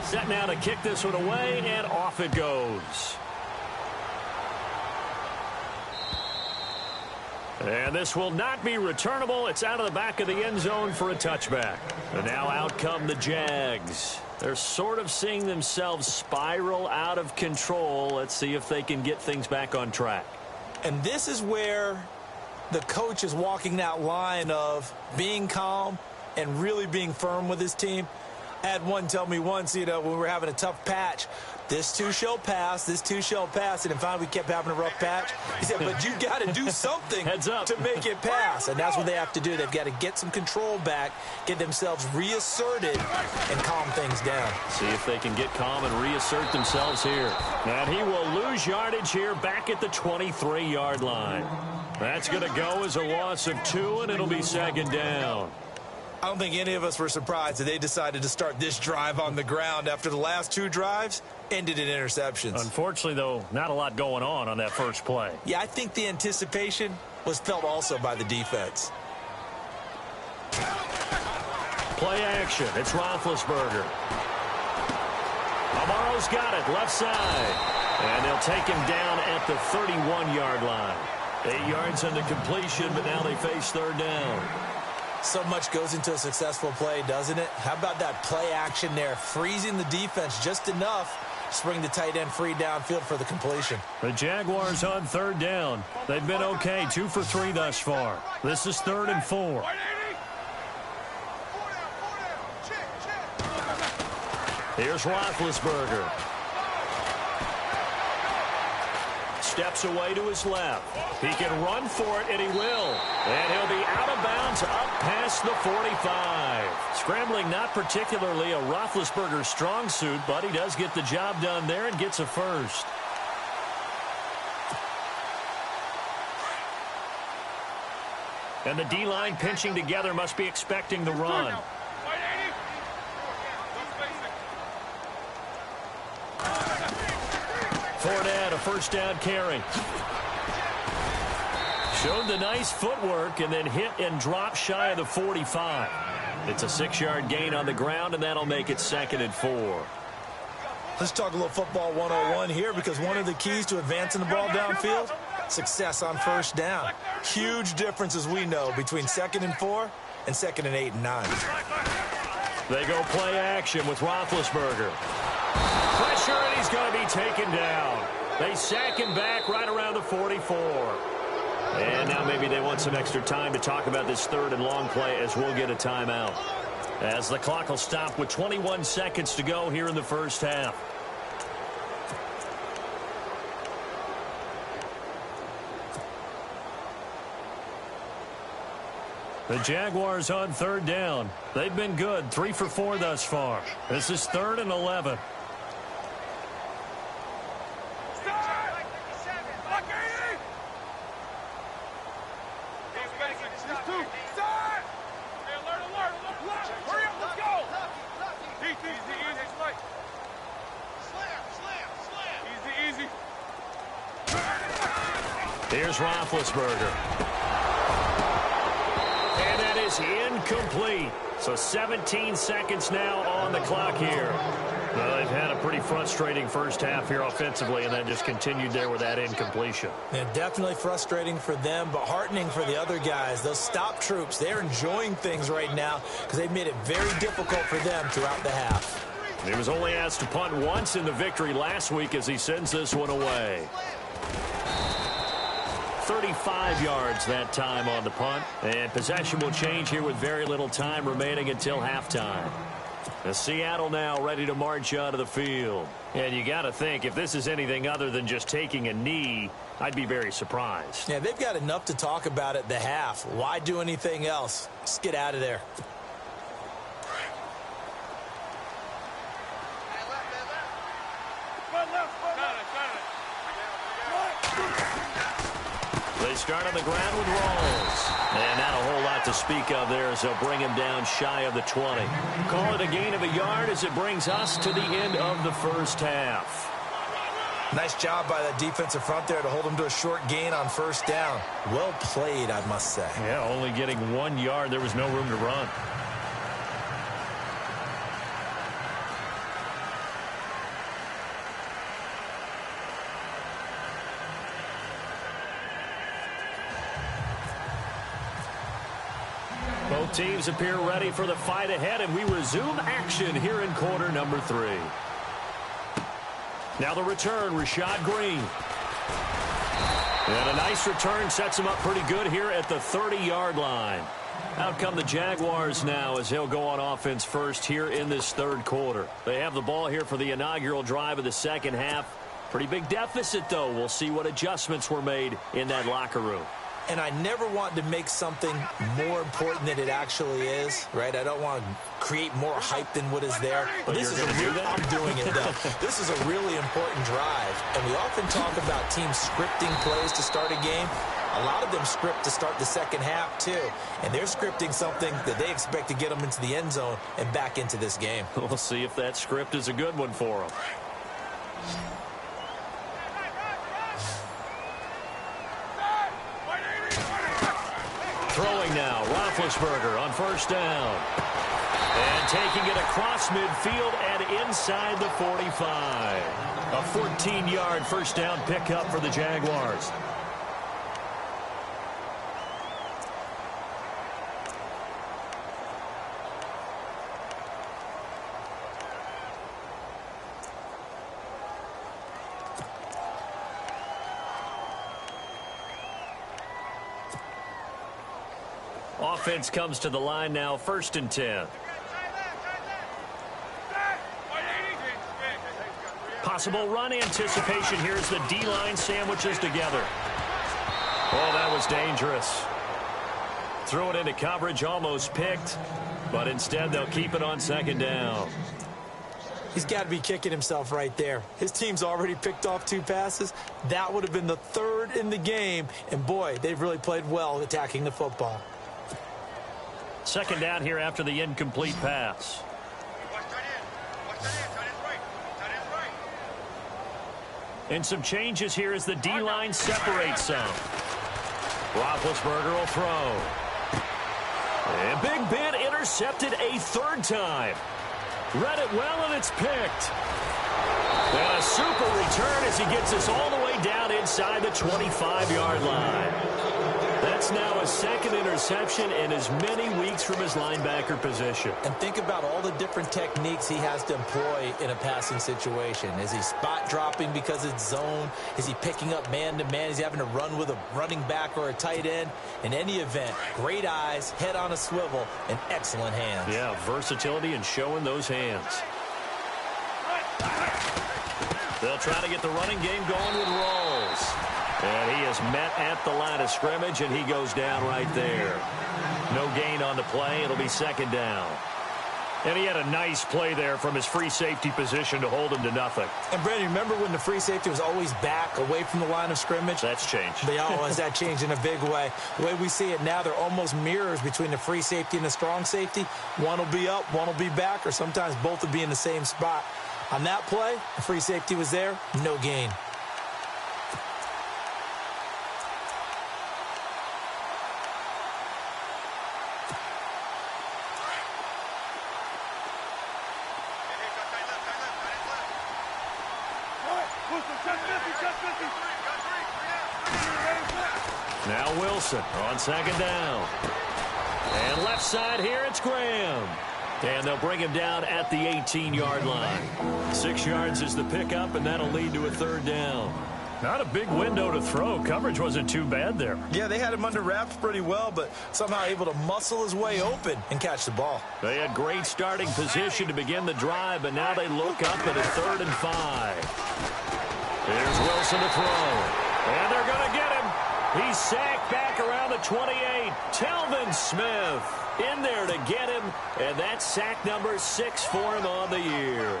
Set now to kick this one away, and off it goes. And this will not be returnable. It's out of the back of the end zone for a touchback. And now out come the Jags. They're sort of seeing themselves spiral out of control. Let's see if they can get things back on track. And this is where the coach is walking that line of being calm and really being firm with his team. I had one tell me once, when we were having a tough patch, this too shall pass, this too shall pass. And then finally we kept having a rough patch. He said, but you got to do something Heads up. to make it pass. And that's what they have to do. They've got to get some control back, get themselves reasserted, and calm things down. See if they can get calm and reassert themselves here. And he will lose yardage here back at the 23-yard line. That's going to go as a loss of 2, and it'll be second down. I don't think any of us were surprised that they decided to start this drive on the ground after the last 2 drives ended in interceptions. Unfortunately, though, not a lot going on that first play. Yeah, I think the anticipation was felt also by the defense. Play action. It's Roethlisberger. Amaro's got it, left side. And they'll take him down at the 31-yard line. 8 yards on the completion, but now they face third down. So much goes into a successful play, doesn't it? How about that play action there, freezing the defense just enough to bring the tight end free downfield for the completion. The Jaguars on third down. They've been okay, 2 for 3 thus far. This is 3rd and 4. Here's Roethlisberger. Steps away to his left. He can run for it, and he will. And he'll be out of bounds up past the 45. Scrambling not particularly a Roethlisberger strong suit, but he does get the job done there and gets a first. And the D-line pinching together must be expecting the run. Fournette, a first down carry. Showed the nice footwork and then hit and drop shy of the 45. It's a 6-yard gain on the ground, and that'll make it 2nd and 4. Let's talk a little football 101 here, because one of the keys to advancing the ball downfield, success on first down. Huge difference, as we know, between 2nd and 4 and 2nd and 8 and 9. They go play action with Roethlisberger. Pressure, and he's going to be taken down. They sack him back right around the 44. And now maybe they want some extra time to talk about this 3rd and long play, as we'll get a timeout. As the clock will stop with 21 seconds to go here in the first half. The Jaguars on 3rd down. They've been good, 3 for 4 thus far. This is 3rd and 11. Here's Roethlisberger. And that is incomplete. So 17 seconds now on the clock here. Well, they've had a pretty frustrating first half here offensively, and that just continued there with that incompletion. Yeah, definitely frustrating for them, but heartening for the other guys. Those stop troops, they're enjoying things right now because they've made it very difficult for them throughout the half. He was only asked to punt once in the victory last week as he sends this one away. 35 yards that time on the punt. And possession will change here with very little time remaining until halftime. The Seattle now ready to march onto the field. And you got to think, if this is anything other than just taking a knee, I'd be very surprised. Yeah, they've got enough to talk about at the half. Why do anything else? Just get out of there. They start on the ground with Rawls. And not a whole lot to speak of there as they'll bring him down shy of the 20. Call it a gain of a yard as it brings us to the end of the first half. Nice job by that defensive front there to hold him to a short gain on first down. Well played, I must say. Yeah, only getting 1 yard. There was no room to run. Both teams appear ready for the fight ahead, and we resume action here in quarter number 3. Now the return, Rashad Green. And a nice return sets him up pretty good here at the 30-yard line. Out come the Jaguars now as he'll go on offense first here in this third quarter. They have the ball here for the inaugural drive of the second half. Pretty big deficit, though. We'll see what adjustments were made in that locker room. And I never want to make something more important than it actually is, right? I don't want to create more hype than what is there. But this is I'm doing it, though. This is a really important drive. And we often talk about teams scripting plays to start a game. A lot of them script to start the second half, too. And they're scripting something that they expect to get them into the end zone and back into this game. We'll see if that script is a good one for them. Throwing now, Roethlisberger on first down. And taking it across midfield and inside the 45. A 14-yard first down pickup for the Jaguars. Offense comes to the line now, 1st and 10. Possible run anticipation here as the D-line sandwiches together. Oh, that was dangerous. Threw it into coverage, almost picked, but instead they'll keep it on 2nd down. He's got to be kicking himself right there. His team's already picked off 2 passes. That would have been the 3rd in the game, and boy, they've really played well attacking the football. 2nd down here after the incomplete pass. And some changes here as the D-line separates some. Roethlisberger will throw. And Big Ben intercepted a 3rd time. Read it well, and it's picked. And a super return as he gets us all the way down inside the 25-yard line. That's now a 2nd interception in as many weeks from his linebacker position. And think about all the different techniques he has to employ in a passing situation. Is he spot dropping because it's zone? Is he picking up man-to-man? Is he having to run with a running back or a tight end? In any event, great eyes, head on a swivel, and excellent hands. Yeah, versatility and showing those hands. They'll try to get the running game going with Rawls. And he is met at the line of scrimmage, and he goes down right there. No gain on the play. It'll be 2nd down. And he had a nice play there from his free safety position to hold him to nothing. And, Brandon, remember when the free safety was always back away from the line of scrimmage? That's changed. They always that changed in a big way. The way we see it now, they're almost mirrors between the free safety and the strong safety. One will be up, one will be back, or sometimes both will be in the same spot. On that play, the free safety was there, no gain. Now Wilson on 2nd down. And left side here, it's Graham. And they'll bring him down at the 18-yard line. 6 yards is the pickup, and that'll lead to a 3rd down. Not a big window to throw. Coverage wasn't too bad there. Yeah, they had him under wraps pretty well, but somehow able to muscle his way open and catch the ball. They had great starting position to begin the drive, but now they look up at a 3rd and 5. Here's Wilson to throw. And they're going to get him. He's sacked back around the 28. Telvin Smith in there to get him, and that's sack number 6 for him on the year.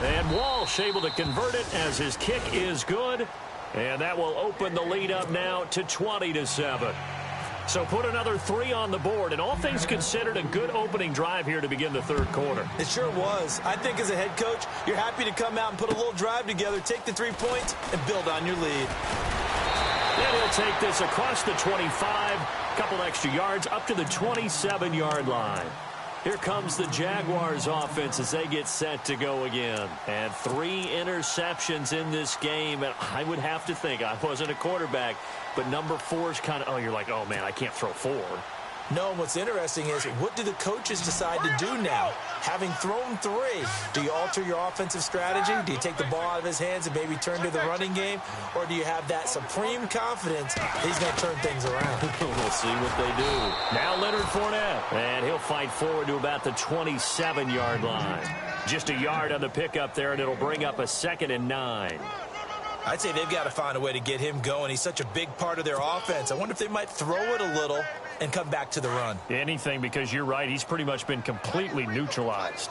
And Walsh able to convert it as his kick is good, and that will open the lead up now to 20-7. So put another 3 on the board, and all things considered, a good opening drive here to begin the 3rd quarter. It sure was. I think as a head coach, you're happy to come out and put a little drive together, take the 3 points, and build on your lead. And he'll take this across the 25, a couple extra yards, up to the 27-yard line. Here comes the Jaguars offense as they get set to go again. And 3 interceptions in this game. And I would have to think, I wasn't a quarterback, but number 4 is kind of, you're like, oh, man, I can't throw 4. No, what's interesting is, what do the coaches decide to do now? Having thrown 3, do you alter your offensive strategy? Do you take the ball out of his hands and maybe turn to the running game? Or do you have that supreme confidence that he's going to turn things around? We'll see what they do. Now Leonard Fournette, and he'll fight forward to about the 27-yard line. Just a yard on the pickup there, and it'll bring up a 2nd and 9. I'd say they've got to find a way to get him going. He's such a big part of their offense. I wonder if they might throw it a little and come back to the run. Anything, because you're right. He's pretty much been completely neutralized.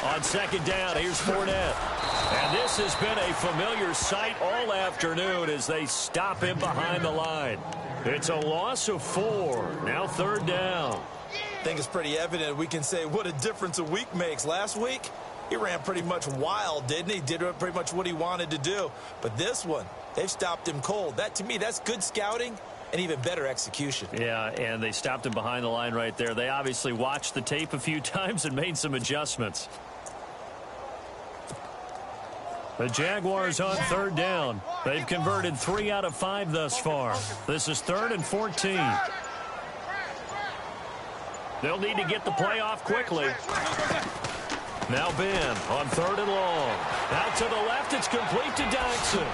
On 2nd down, here's Fournette. And this has been a familiar sight all afternoon as they stop him behind the line. It's a loss of 4. Now 3rd down. I think it's pretty evident we can say what a difference a week makes. Last week, he ran pretty much wild, didn't he? Did pretty much what he wanted to do. But this one, they've stopped him cold. That, to me, that's good scouting and even better execution. Yeah, and they stopped him behind the line right there. They obviously watched the tape a few times and made some adjustments. The Jaguars on 3rd down. They've converted 3 out of 5 thus far. This is 3rd and 14. They'll need to get the play off quickly. Now Ben on 3rd and long. Out to the left, it's complete to Dodson.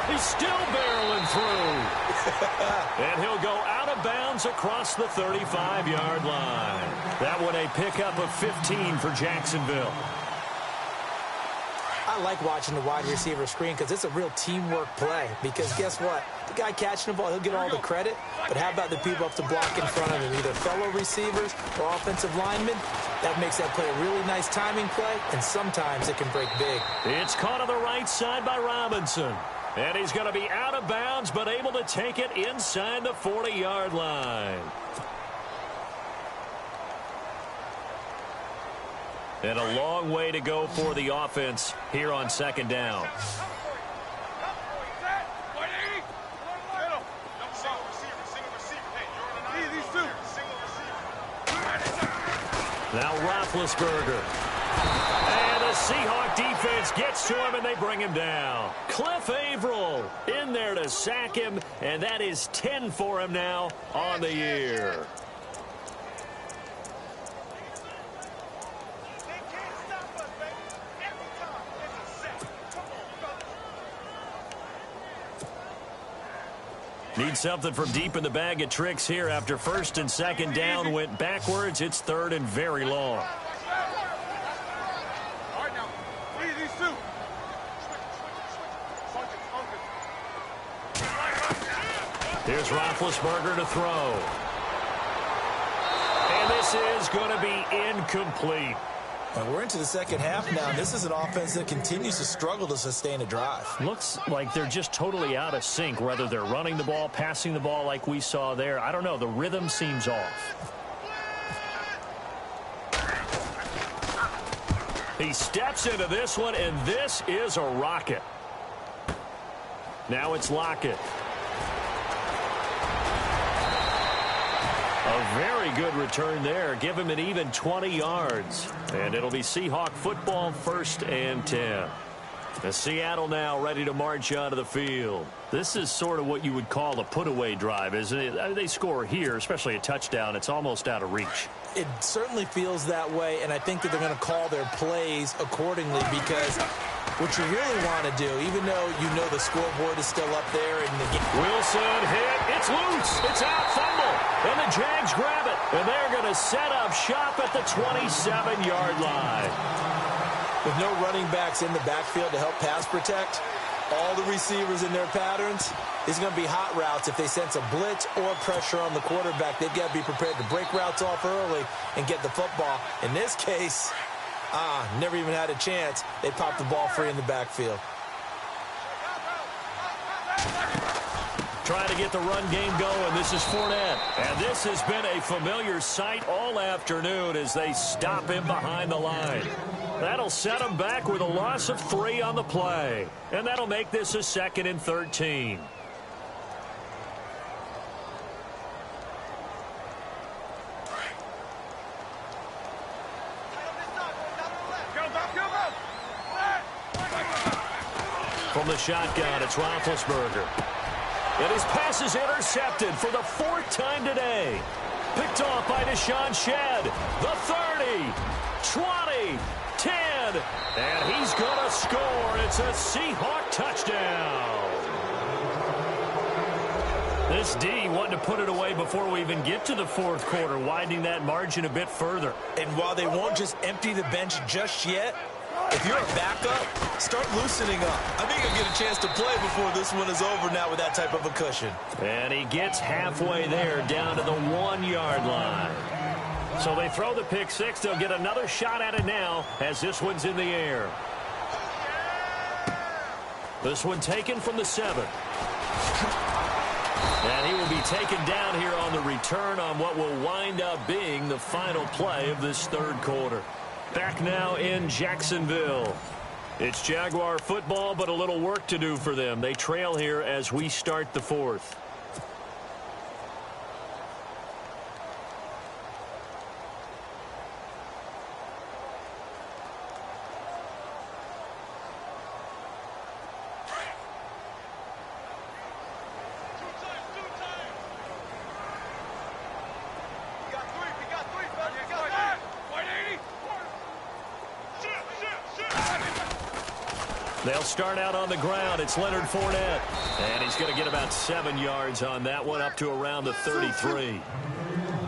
He's still barreling through. And he'll go out of bounds across the 35-yard line. That one a pickup of 15 for Jacksonville. I like watching the wide receiver screen because it's a real teamwork play. Because guess what? The guy catching the ball, he'll get all the credit. But how about the people up to block in front of him? Either fellow receivers or offensive linemen. That makes that play a really nice timing play, and sometimes it can break big. It's caught on the right side by Robinson. And he's going to be out of bounds, but able to take it inside the 40-yard line. And a long way to go for the offense here on 2nd down. Now Roethlisberger. And the Seahawk defense gets to him, and they bring him down. Cliff Averill in there to sack him, and that is 10 for him now on the year. Need something from deep in the bag of tricks here after 1st and 2nd down went backwards. It's 3rd and very long. Here's Roethlisberger to throw. And this is going to be incomplete. And we're into the 2nd half now. This is an offense that continues to struggle to sustain a drive. Looks like they're just totally out of sync, whether they're running the ball, passing the ball like we saw there. I don't know. The rhythm seems off. He steps into this one, and this is a rocket. Now it's Lockett. A very good return there. Give him an even 20 yards. And it'll be Seahawk football, 1st and 10. The Seattle now ready to march onto the field. This is sort of what you would call a put-away drive, isn't it? They score here, especially a touchdown. It's almost out of reach. It certainly feels that way, and I think that they're going to call their plays accordingly because what you really want to do, even though you know the scoreboard is still up there. Wilson hit. It's loose. It's out. Fumble. And the Jags grab it. And they're going to set up shop at the 27-yard line. With no running backs in the backfield to help pass protect, all the receivers in their patterns, it's going to be hot routes. If they sense a blitz or pressure on the quarterback, they've got to be prepared to break routes off early and get the football. In this case, never even had a chance. They popped the ball free in the backfield. trying to get the run game going. This is Fournette. And this has been a familiar sight all afternoon as they stop him behind the line. That'll set him back with a loss of 3 on the play. And that'll make this a 2nd and 13. From the shotgun, it's Roethlisberger. And his pass is intercepted for the 4th time today. Picked off by Deshaun Shedd. The 30, 20, 10, and he's going to score. It's a Seahawk touchdown. This D wanted to put it away before we even get to the 4th quarter, widening that margin a bit further. And while they won't just empty the bench just yet, if you're a backup, start loosening up. I think you'll get a chance to play before this one is over now with that type of a cushion. And he gets halfway there, down to the 1-yard line. So they throw the pick 6. They'll get another shot at it now as this one's in the air. This one taken from the 7. And he will be taken down here on the return on what will wind up being the final play of this 3rd quarter. Back now in Jacksonville. It's Jaguar football, but a little work to do for them. They trail here as we start the 4th. They'll start out on the ground. It's Leonard Fournette. And he's going to get about 7 yards on that one, up to around the 33.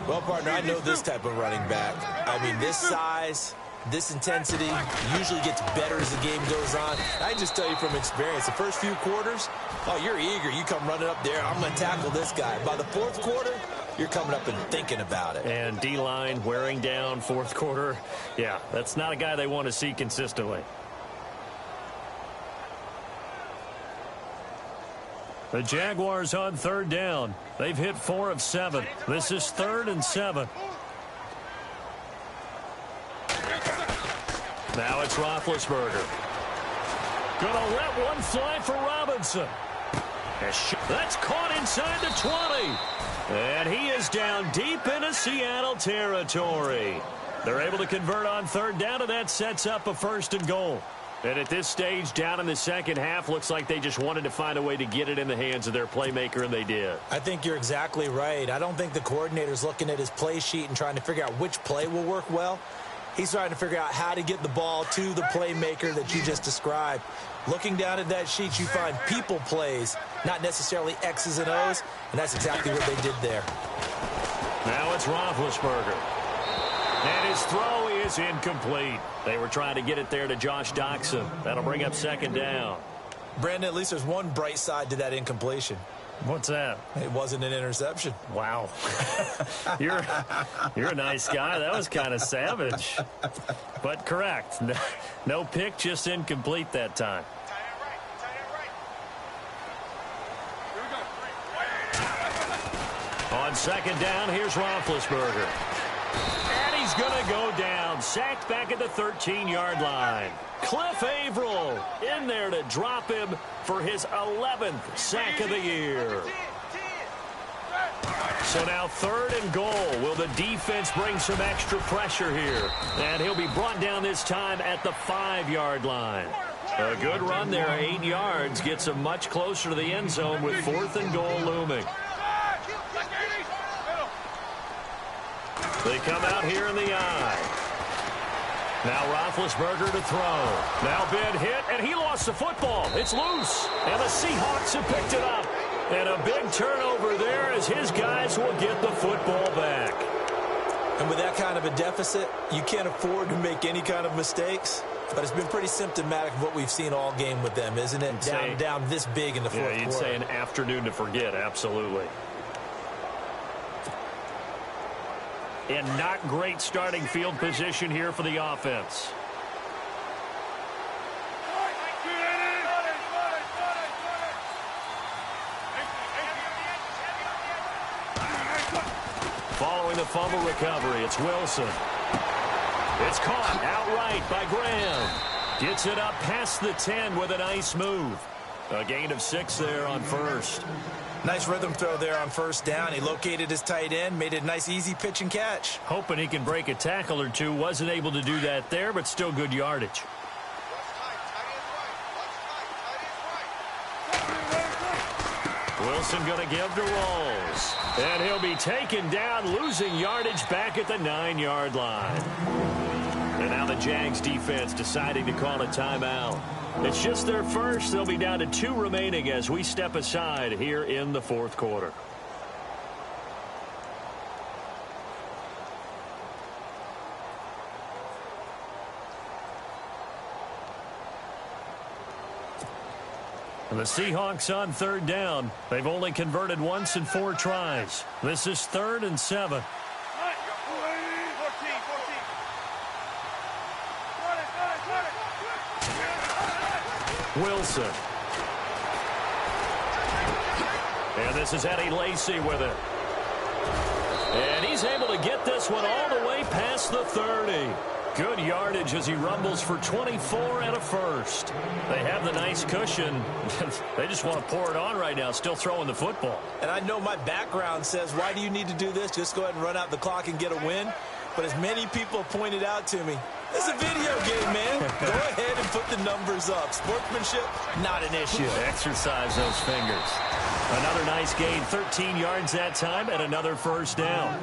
Well, partner, I know this type of running back. I mean, this size, this intensity usually gets better as the game goes on. I can just tell you from experience, the first few quarters, oh, you're eager. You come running up there, I'm going to tackle this guy. By the 4th quarter, you're coming up and thinking about it. And D-line wearing down 4th quarter. Yeah, that's not a guy they want to see consistently. The Jaguars on 3rd down. They've hit 4 of 7. This is 3rd and 7. Now it's Roethlisberger. Gonna let one fly for Robinson. That's caught inside the 20. And he is down deep into Seattle territory. They're able to convert on 3rd down, and that sets up a 1st and goal. And at this stage, down in the 2nd half, looks like they just wanted to find a way to get it in the hands of their playmaker, and they did. I think you're exactly right. I don't think the coordinator's looking at his play sheet and trying to figure out which play will work well. He's trying to figure out how to get the ball to the playmaker that you just described. Looking down at that sheet, you find people plays, not necessarily X's and O's, and that's exactly what they did there. Now it's Roethlisberger. And his throw is incomplete. They were trying to get it there to Josh Doxson. That'll bring up 2nd down. Brandon, at least there's one bright side to that incompletion. What's that? It wasn't an interception. Wow. You're a nice guy. That was kind of savage. But correct. No pick, just incomplete that time. On 2nd down, here's Roethlisberger. And he's going to go down. Sacked back at the 13-yard line. Cliff Averill in there to drop him for his 11th sack of the year. So now 3rd and goal. Will the defense bring some extra pressure here? And he'll be brought down this time at the 5-yard line. A good run there, 8 yards, gets him much closer to the end zone with 4th and goal looming. They come out here in the eye. Now Roethlisberger to throw. Now Ben hit, and he lost the football. It's loose, and the Seahawks have picked it up. And a big turnover there as his guys will get the football back. And with that kind of a deficit, you can't afford to make any kind of mistakes. But it's been pretty symptomatic of what we've seen all game with them, isn't it? Down this big in the 4th quarter. Yeah, you'd say an afternoon to forget, absolutely. And not great starting field position here for the offense. the fumble recovery. It's Wilson. It's caught outright by Graham. Gets it up past the 10 with a nice move. A gain of 6 there on first. Nice rhythm throw there on first down. He located his tight end, made it a nice easy pitch and catch. Hoping he can break a tackle or two. Wasn't able to do that there, but still good yardage. Wilson going to give to Rolls. And he'll be taken down, losing yardage back at the 9-yard line. And now the Jags defense deciding to call a timeout. It's just their first. They'll be down to 2 remaining as we step aside here in the fourth quarter. The Seahawks on third down. They've only converted once in 4 tries. This is 3rd and 7. Wilson. And this is Eddie Lacy with it. And he's able to get this one all the way past the 30. Good yardage as he rumbles for 24 and a first. They have the nice cushion. They just want to pour it on right now, still throwing the football. And I know my background says, why do you need to do this? Just go ahead and run out the clock and get a win. But as many people pointed out to me, it's a video game, man. Go ahead and put the numbers up. Sportsmanship, not an issue. Exercise those fingers. Another nice gain, 13 yards that time, and another first down.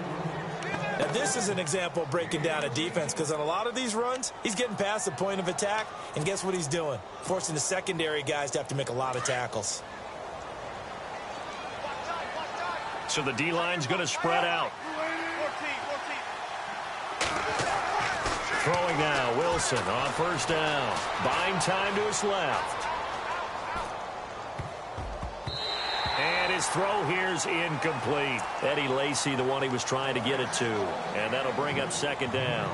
Now, this is an example of breaking down a defense, because on a lot of these runs, he's getting past the point of attack, and guess what he's doing? Forcing the secondary guys to have to make a lot of tackles. So the D-line's going to spread out. Throwing now, Wilson on first down. Buying time to his left. And his throw here's incomplete. Eddie Lacy, the one he was trying to get it to. And that'll bring up second down.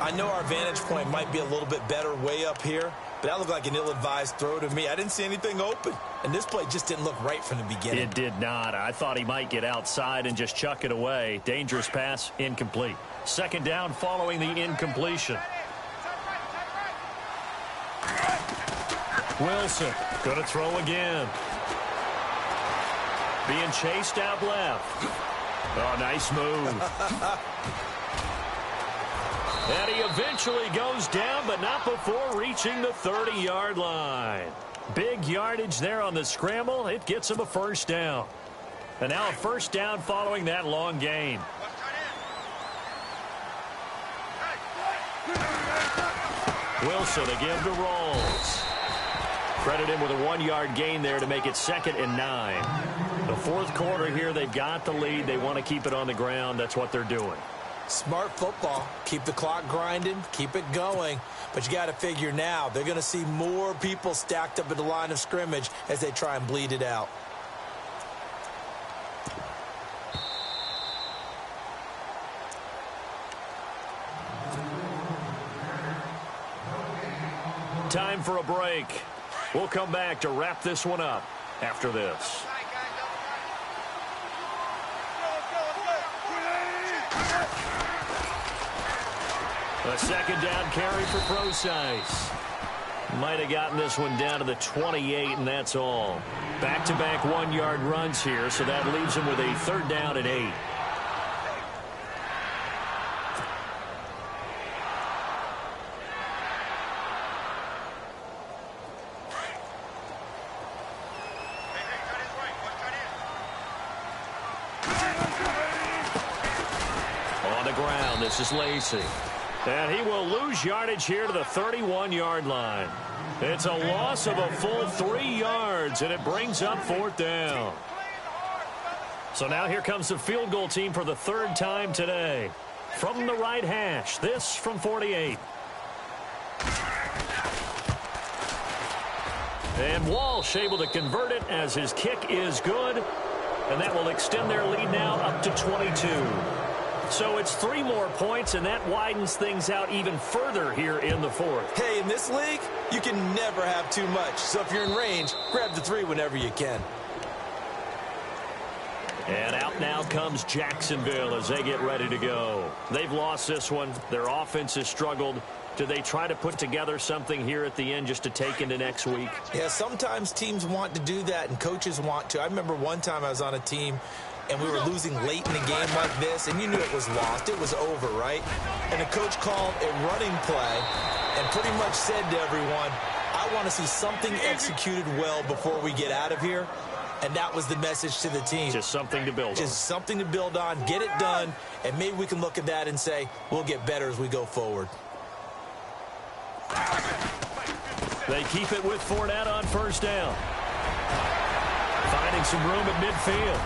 I know our vantage point might be a little bit better way up here, but that looked like an ill-advised throw to me. I didn't see anything open, and this play just didn't look right from the beginning. It did not. I thought he might get outside and just chuck it away. Dangerous pass, incomplete. Second down following the incompletion. Wilson going to throw again. Being chased out left. Oh, nice move. And he eventually goes down, but not before reaching the 30-yard line. Big yardage there on the scramble. It gets him a first down. And now a first down following that long gain. Wilson again to Rolls. Credit him with a 1-yard gain there to make it 2nd and 9. The fourth quarter here, they've got the lead. They want to keep it on the ground. That's what they're doing. Smart football. Keep the clock grinding. Keep it going. But you got to figure now, they're going to see more people stacked up at the line of scrimmage as they try and bleed it out. Time for a break. We'll come back to wrap this one up after this. A second down carry for Procise. Might have gotten this one down to the 28, and that's all. Back-to-back 1-yard runs here, so that leaves him with a 3rd down and 8. On the ground, this is Lacy. And he will lose yardage here to the 31-yard line. It's a loss of a full 3 yards, and it brings up 4th down. So now here comes the field goal team for the 3rd time today. From the right hash, this from 48. And Walsh able to convert it as his kick is good. And that will extend their lead now up to 22. So it's 3 more points, and that widens things out even further here in the 4th. Hey, in this league, you can never have too much. So if you're in range, grab the 3 whenever you can. And out now comes Jacksonville as they get ready to go. They've lost this one. Their offense has struggled. Do they try to put together something here at the end just to take into next week? Yeah, sometimes teams want to do that and coaches want to. I remember one time I was on a team and we were losing late in the game like this, and you knew it was lost. It was over, right? And the coach called a running play and pretty much said to everyone, I want to see something executed well before we get out of here. And that was the message to the team. Just something to build on. Just something to build on, get it done, and maybe we can look at that and say, we'll get better as we go forward. They keep it with Fournette on first down. Finding some room at midfield.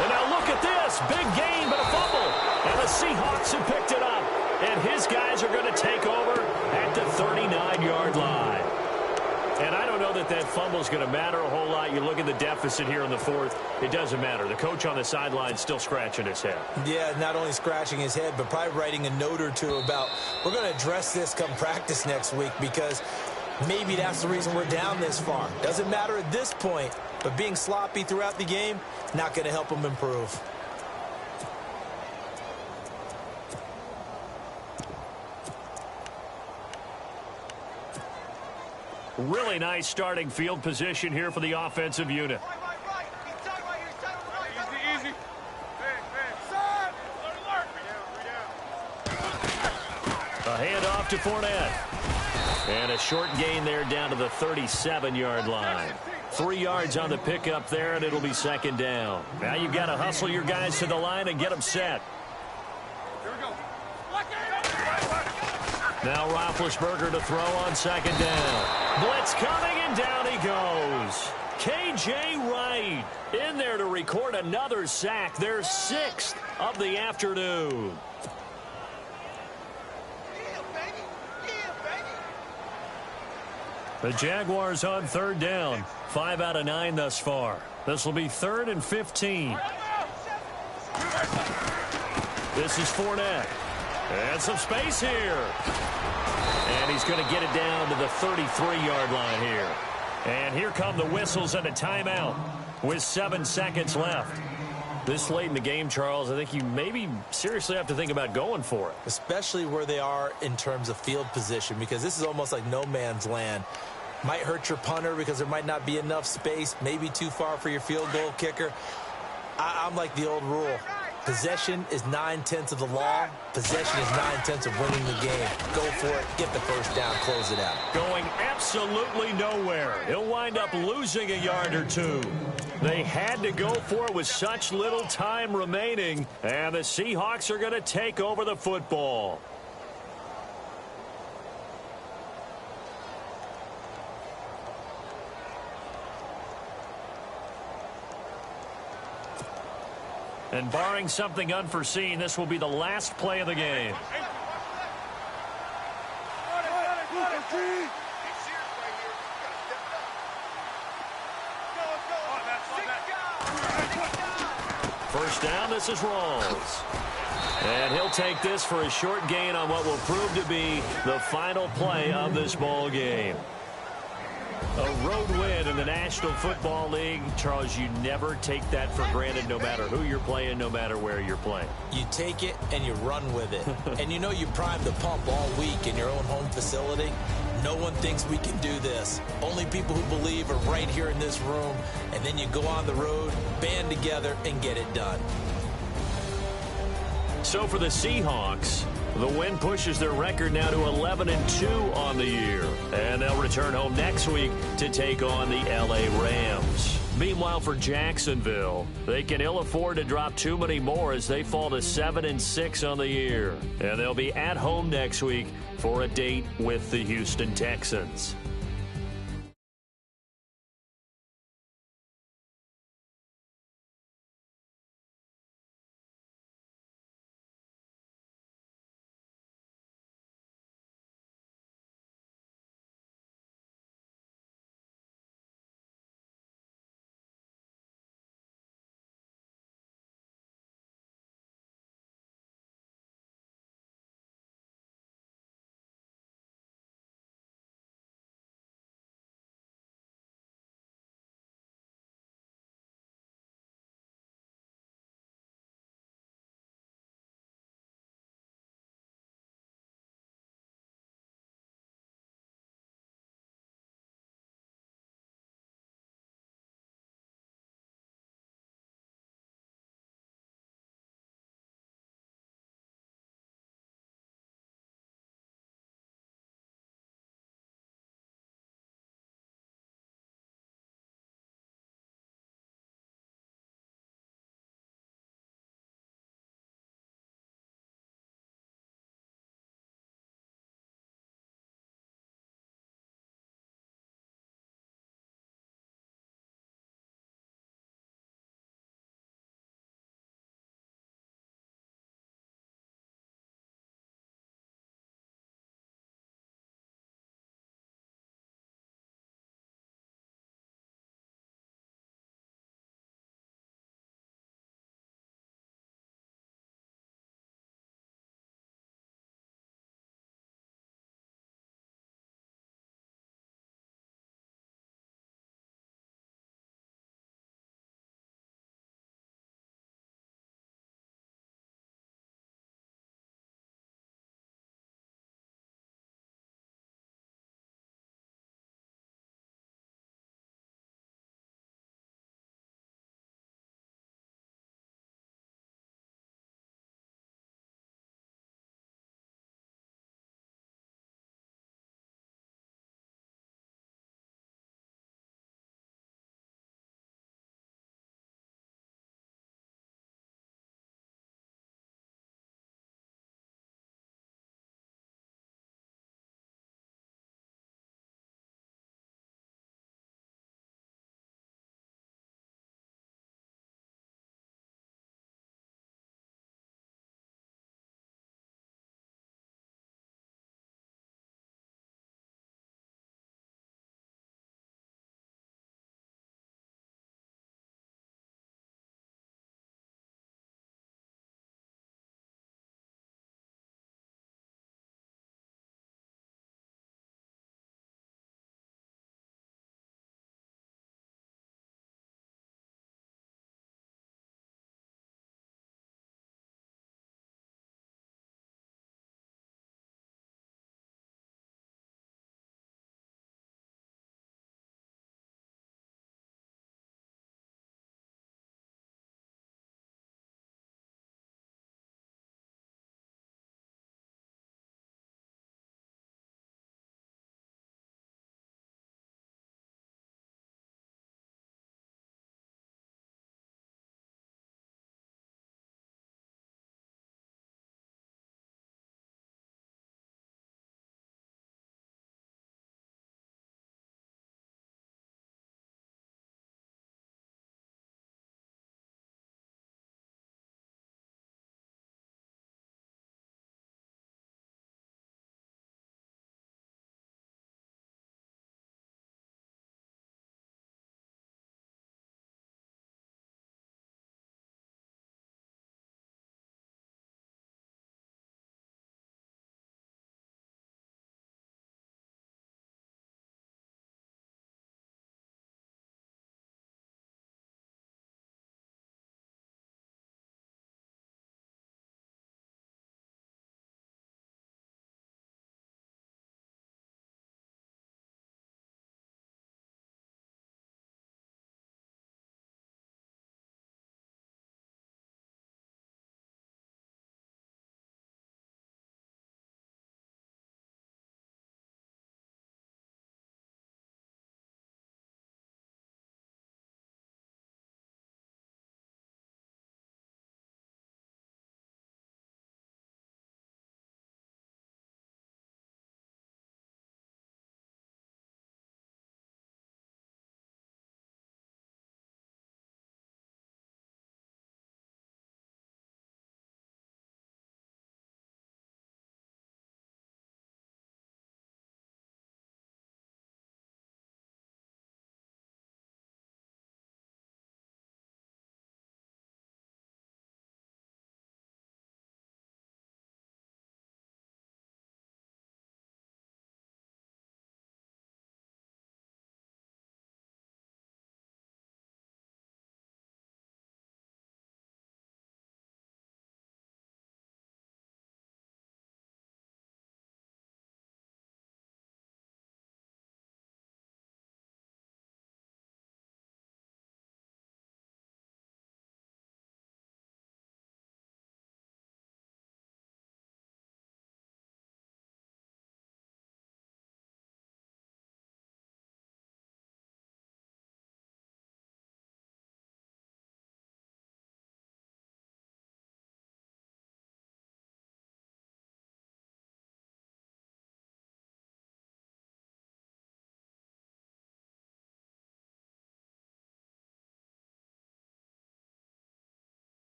And now look at this. Big gain, but a fumble. And the Seahawks have picked it up. And his guys are going to take over at the 39-yard line. And I don't know that that fumble is going to matter a whole lot. You look at the deficit here in the fourth. It doesn't matter. The coach on the sideline still scratching his head. Yeah, not only scratching his head, but probably writing a note or two about we're going to address this come practice next week because maybe that's the reason we're down this far. Doesn't matter at this point, but being sloppy throughout the game, not going to help them improve. Really nice starting field position here for the offensive unit. Easy. A handoff to Fournette. And a short gain there down to the 37-yard line. 3 yards on the pickup there, and it'll be second down. Now you've got to hustle your guys to the line and get them set. Here we go. Now Roethlisberger to throw on second down. Blitz coming, and down he goes. K.J. Wright in there to record another sack. Their 6th of the afternoon. The Jaguars on third down. 5 out of 9 thus far. This will be 3rd and 15. This is Fournette. And some space here. And he's going to get it down to the 33-yard line here. And here come the whistles and a timeout with 7 seconds left. This late in the game, Charles, I think you maybe seriously have to think about going for it. Especially where they are in terms of field position, because this is almost like no man's land. Might hurt your punter because there might not be enough space, maybe too far for your field goal kicker. I'm like the old rule. Possession is 9/10 of the law. Possession is 9/10 of winning the game. Go for it. Get the first down. Close it out. Going absolutely nowhere. He'll wind up losing a yard or two. They had to go for it with such little time remaining. And the Seahawks are going to take over the football. And barring something unforeseen, this will be the last play of the game. First down, this is Rawls. And he'll take this for a short gain on what will prove to be the final play of this ball game. A road win in the National Football League. Charles, you never take that for granted no matter who you're playing, no matter where you're playing. You take it and you run with it. And you know you prime the pump all week in your own home facility. No one thinks we can do this. Only people who believe are right here in this room. And then you go on the road, band together, and get it done. So for the Seahawks, the win pushes their record now to 11-2 on the year. And they'll return home next week to take on the L.A. Rams. Meanwhile, for Jacksonville, they can ill afford to drop too many more as they fall to 7-6 on the year. And they'll be at home next week for a date with the Houston Texans.